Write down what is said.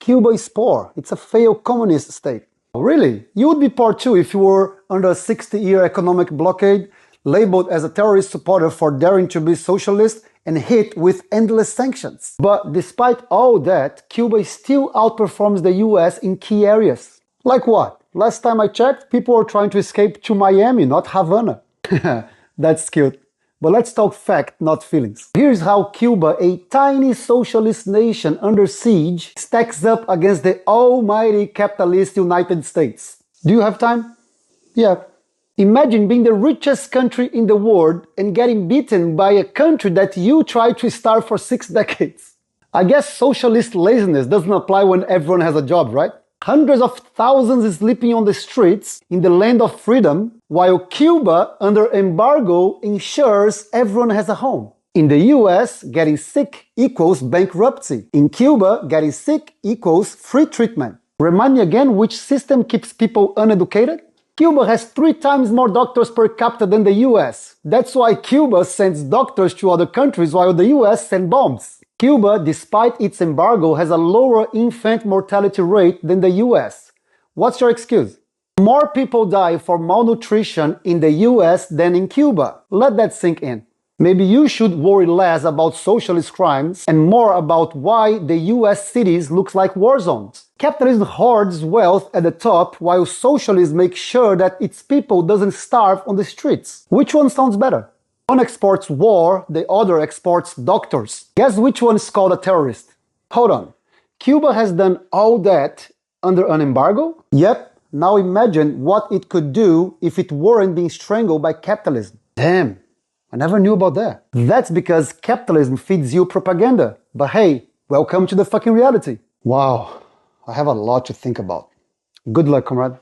Cuba is poor. It's a failed communist state. Really? You would be poor too if you were under a 60-year economic blockade, labeled as a terrorist supporter for daring to be socialist, and hit with endless sanctions. But despite all that, Cuba still outperforms the US in key areas. Like what? Last time I checked, people were trying to escape to Miami, not Havana. That's cute. But let's talk fact, not feelings. Here's how Cuba, a tiny socialist nation under siege, stacks up against the almighty capitalist United States. Do you have time? Yeah. Imagine being the richest country in the world and getting beaten by a country that you tried to start for 6 decades. I guess socialist laziness doesn't apply when everyone has a job, right? Hundreds of thousands sleeping on the streets in the land of freedom, while Cuba, under embargo, ensures everyone has a home. In the US, getting sick equals bankruptcy. In Cuba, getting sick equals free treatment. Remind me again which system keeps people uneducated? Cuba has 3 times more doctors per capita than the US. That's why Cuba sends doctors to other countries while the US sends bombs. Cuba, despite its embargo, has a lower infant mortality rate than the US. What's your excuse? More people die for malnutrition in the US than in Cuba. Let that sink in. Maybe you should worry less about socialist crimes and more about why the US cities look like war zones. Capitalism hoards wealth at the top while socialism makes sure that its people doesn't starve on the streets. Which one sounds better? One exports war, the other exports doctors. Guess which one is called a terrorist? Hold on. Cuba has done all that under an embargo? Yep. Now imagine what it could do if it weren't being strangled by capitalism. Damn. I never knew about that. That's because capitalism feeds you propaganda. But hey, welcome to the fucking reality. Wow, I have a lot to think about. Good luck, comrade.